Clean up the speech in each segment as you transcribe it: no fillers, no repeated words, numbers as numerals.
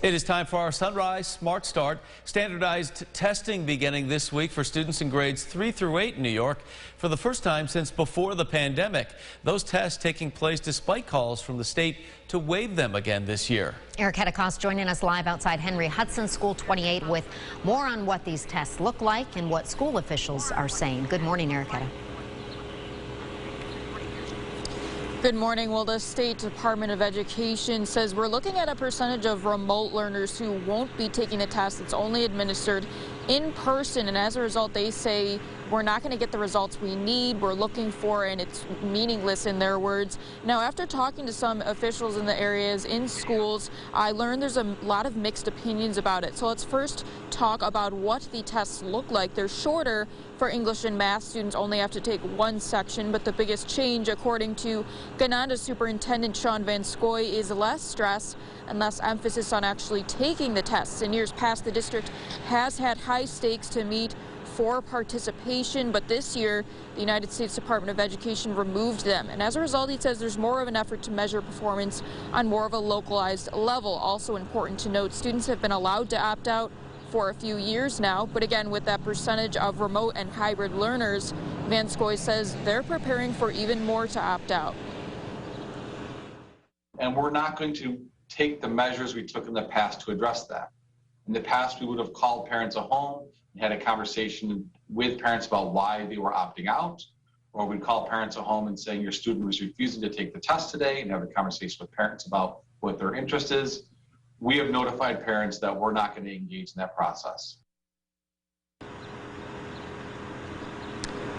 It is time for our Sunrise Smart Start. Standardized testing beginning this week for students in grades 3 through 8 in New York for the first time since before the pandemic. Those tests taking place despite calls from the state to waive them again this year. Eric Cost joining us live outside Henry Hudson School 28 with more on what these tests look like and what school officials are saying. Good morning, Eric. Good morning. Well, the State Department of Education says we're looking at a percentage of remote learners who won't be taking a test that's only administered in person, and as a result they say we're not going to get the results we need, we're looking for, and it's meaningless in their words. Now, after talking to some officials in the areas in schools, I learned there's a lot of mixed opinions about it. So let's first talk about what the tests look like. They're shorter for English and math. Students only have to take one section, but the biggest change, according to Gananda Superintendent Sean Van Scoy, is less stress and less emphasis on actually taking the tests. In years past, the district has had high stakes to meet for participation, but this year the United States Department of Education removed them, and as a result he says there's more of an effort to measure performance on more of a localized level. Also important to note, students have been allowed to opt out for a few years now, but again, with that percentage of remote and hybrid learners, Van Scoy says they're preparing for even more to opt out. And we're not going to take the measures we took in the past to address that. In the past, we would have called parents at home and had a conversation with parents about why they were opting out, or we'd call parents at home and saying your student was refusing to take the test today and have a conversation with parents about what their interest is. We have notified parents that we're not going to engage in that process.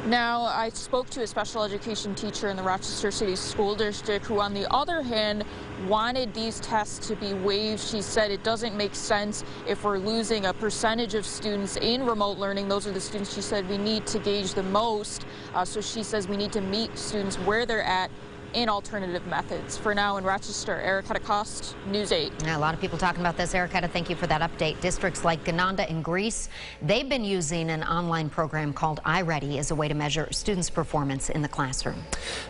Now, I spoke to a special education teacher in the Rochester City School District who, on the other hand, wanted these tests to be waived. She said it doesn't make sense if we're losing a percentage of students in remote learning. Those are the students she said we need to gauge the most. So she says we need to meet students where they're at in alternative methods. For now in Rochester, Eric Cost, News 8. Yeah, a lot of people talking about this. Eric, thank you for that update. Districts like Gananda in Greece, they've been using an online program called iReady as a way to measure students' performance in the classroom.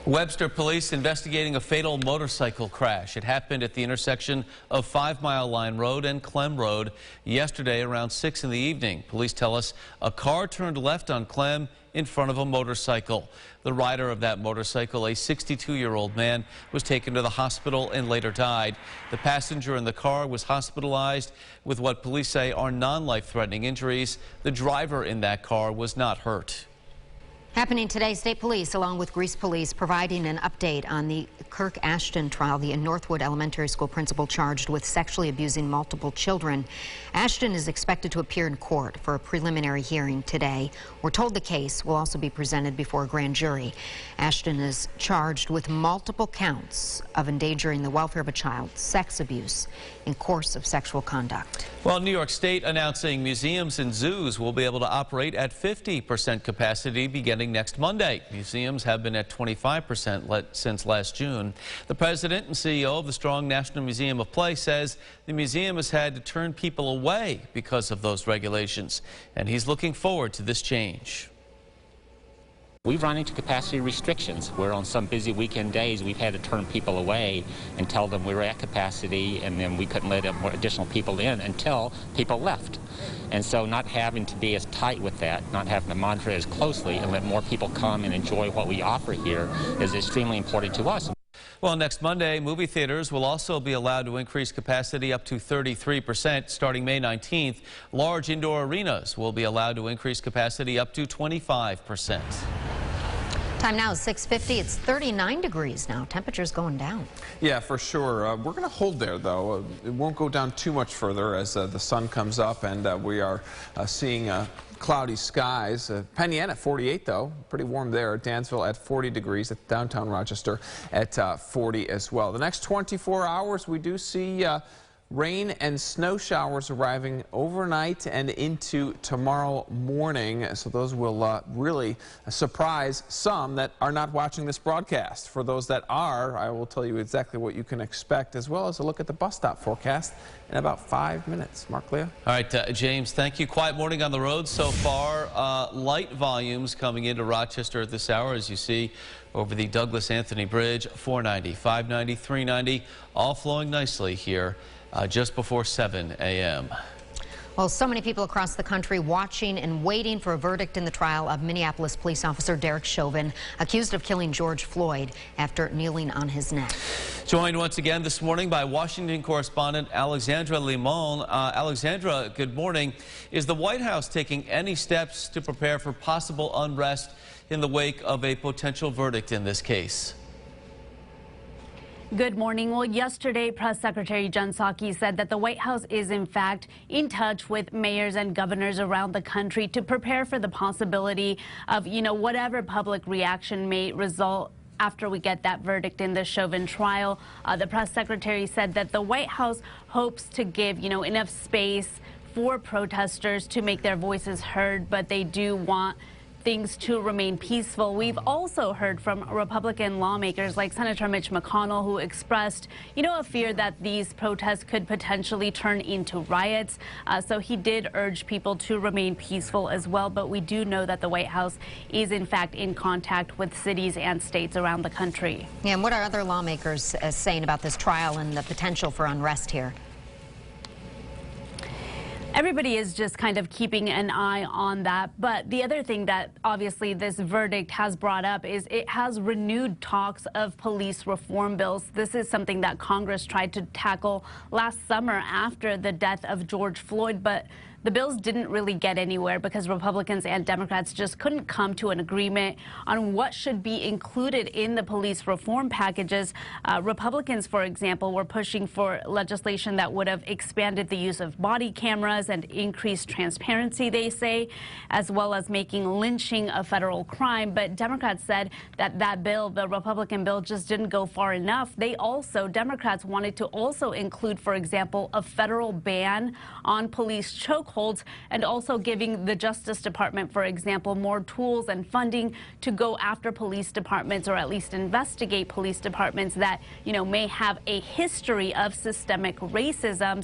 Webster police investigating a fatal motorcycle crash. It happened at the intersection of 5 Mile Line Road and Clem Road yesterday around 6 in the evening. Police tell us a car turned left on Clem in front of a motorcycle. The rider of that motorcycle, a 62-year-old man, was taken to the hospital and later died. The passenger in the car was hospitalized with what police say are non-life-threatening injuries. The driver in that car was not hurt. Happening today, State Police, along with Greece Police, providing an update on the Kirk Ashton trial, the Northwood Elementary School principal charged with sexually abusing multiple children. Ashton is expected to appear in court for a preliminary hearing today. We're told the case will also be presented before a grand jury. Ashton is charged with multiple counts of endangering the welfare of a child, sex abuse, and course of sexual conduct. Well, New York State announcing museums and zoos will be able to operate at 50% capacity beginning next Monday. Museums have been at 25% since last June. The president and CEO of the Strong National Museum of Play says the museum has had to turn people away because of those regulations, and he's looking forward to this change. We've run into capacity restrictions where on some busy weekend days we've had to turn people away and tell them we were at capacity, and then we couldn't let additional people in until people left. And so not having to be as tight with that, not having to monitor it as closely and let more people come and enjoy what we offer here is extremely important to us. Well, next Monday, movie theaters will also be allowed to increase capacity up to 33% starting May 19th. Large indoor arenas will be allowed to increase capacity up to 25%. Time now is 6:50. It's 39 degrees now. Temperature's going down. Yeah, for sure. We're going to hold there, though. It won't go down too much further as the sun comes up, and we are seeing cloudy skies. Penn Yan at 48, though. Pretty warm there. Dansville at 40 degrees. At downtown Rochester at 40 as well. The next 24 hours, we do see rain and snow showers arriving overnight and into tomorrow morning. So those will really surprise some that are not watching this broadcast. For those that are, I will tell you exactly what you can expect, as well as a look at the bus stop forecast in about 5 minutes. Mark, Leah? All right, James, thank you. Quiet morning on the road so far. Light volumes coming into Rochester at this hour, as you see over the Douglas Anthony Bridge. 490, 590, 390, all flowing nicely here just before 7 a.m. Well, so many people across the country watching and waiting for a verdict in the trial of Minneapolis police officer Derek Chauvin, accused of killing George Floyd after kneeling on his neck. Joined once again this morning by Washington correspondent Alexandra Limon. Alexandra, good morning. Is the White House taking any steps to prepare for possible unrest in the wake of a potential verdict in this case? Good morning. Well, yesterday, Press Secretary Jen Psaki said that the White House is, in fact, in touch with mayors and governors around the country to prepare for the possibility of, whatever public reaction may result after we get that verdict in the Chauvin trial. The press secretary said that the White House hopes to give, enough space for protesters to make their voices heard, but they do want things to remain peaceful. We've also heard from Republican lawmakers like Senator Mitch McConnell, who expressed, a fear that these protests could potentially turn into riots. So he did urge people to remain peaceful as well. But we do know that the White House is, in fact, in contact with cities and states around the country. Yeah, and what are other lawmakers saying about this trial and the potential for unrest here? Everybody is just kind of keeping an eye on that. But the other thing that obviously this verdict has brought up is it has renewed talks of police reform bills. This is something that Congress tried to tackle last summer after the death of George Floyd, but the bills didn't really get anywhere because Republicans and Democrats just couldn't come to an agreement on what should be included in the police reform packages. Republicans, for example, were pushing for legislation that would have expanded the use of body cameras and increased transparency, they say, as well as making lynching a federal crime. But Democrats said that that bill, the Republican bill, just didn't go far enough. Democrats wanted to also include, for example, a federal ban on police chokeholds, and also giving the Justice Department, for example, more tools and funding to go after police departments, or at least investigate police departments that, may have a history of systemic racism.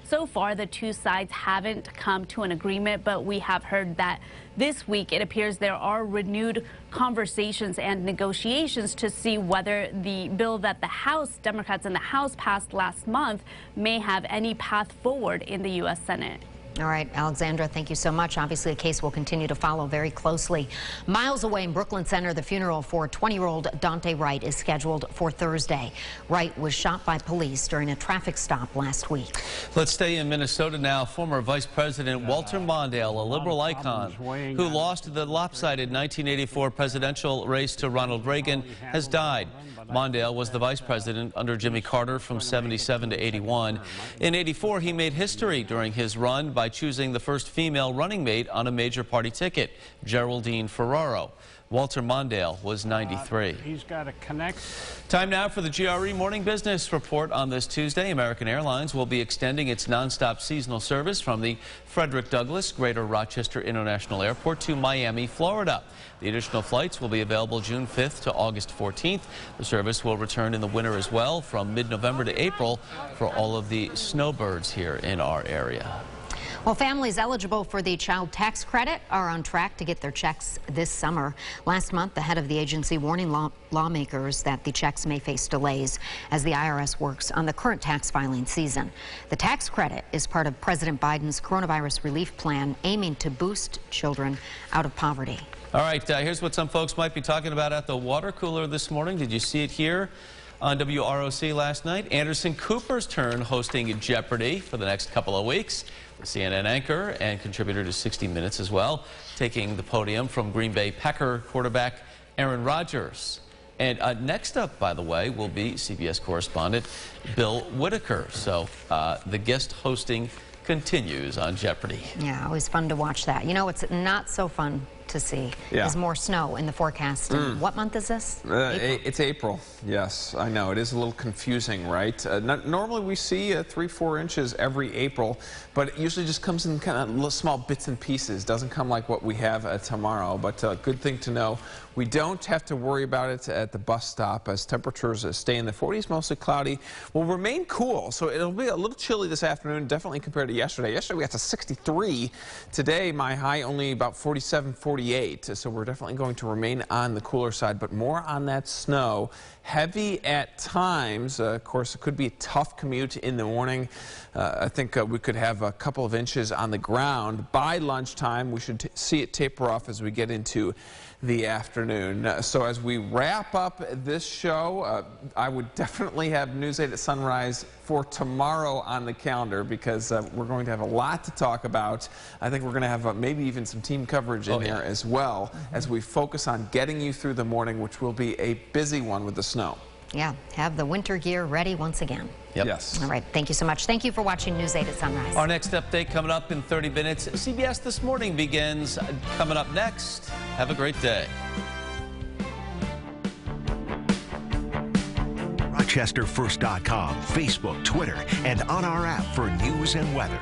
So far, the two sides haven't come to an agreement, but we have heard that this week it appears there are renewed conversations and negotiations to see whether the bill that the House, Democrats in the House passed last month, may have any path forward in the U.S. Senate. All right, Alexandra, thank you so much. Obviously, a case we'll continue to follow very closely. Miles away in Brooklyn Center, the funeral for 20-year-old Daunte Wright is scheduled for Thursday. Wright was shot by police during a traffic stop last week. Let's stay in Minnesota now. Former Vice President Walter Mondale, a liberal icon who lost the lopsided 1984 presidential race to Ronald Reagan, has died. Mondale was the vice president under Jimmy Carter from 77 to 81. In 84, he made history during his run by choosing the first female running mate on a major party ticket, Geraldine Ferraro. Walter Mondale was 93. He's got to connect. Time now for the GRE Morning Business Report. On this Tuesday, American Airlines will be extending its nonstop seasonal service from the Frederick Douglass Greater Rochester International Airport to Miami, Florida. The additional flights will be available June 5th to August 14th. The service will return in the winter as well from mid-November to April for all of the snowbirds here in our area. Well, families eligible for the child tax credit are on track to get their checks this summer. Last month, the head of the agency warning lawmakers that the checks may face delays as the IRS works on the current tax filing season. The tax credit is part of President Biden's coronavirus relief plan, aiming to boost children out of poverty. All right, here's what some folks might be talking about at the water cooler this morning. Did you see it here on WROC last night? Anderson Cooper's turn hosting Jeopardy for the next couple of weeks. The CNN anchor and contributor to 60 Minutes as well, taking the podium from Green Bay Packer quarterback Aaron Rodgers. And next up, by the way, will be CBS correspondent Bill Whitaker. So the guest hosting continues on Jeopardy. Yeah, always fun to watch that. You know, it's not so fun to see is more snow in the forecast. What month is this? April? It's April. Yes, I know. It is a little confusing, right? Normally we see 3-4 inches every April, but it usually just comes in kind of little small bits and pieces. Doesn't come like what we have tomorrow, but good thing to know. We don't have to worry about it at the bus stop as temperatures stay in the 40s, mostly cloudy. Will remain cool, so it'll be a little chilly this afternoon, definitely compared to yesterday. Yesterday we got to 63. Today my high only about 47, 48. So we're definitely going to remain on the cooler side, but more on that snow heavy at times. Of course, it could be a tough commute in the morning. I think we could have a couple of inches on the ground. By lunchtime, we should see it taper off as we get into the afternoon. So as we wrap up this show, I would definitely have News 8 at Sunrise for tomorrow on the calendar, because we're going to have a lot to talk about. I think we're going to have maybe even some team coverage in there as well, as we focus on getting you through the morning, which will be a busy one with the snow. Yeah, have the winter gear ready once again. Yep. Yes. All right, thank you so much. Thank you for watching News 8 at Sunrise. Our next update coming up in 30 minutes. CBS This Morning begins. Coming up next. Have a great day. RochesterFirst.com, Facebook, Twitter, and on our app for news and weather.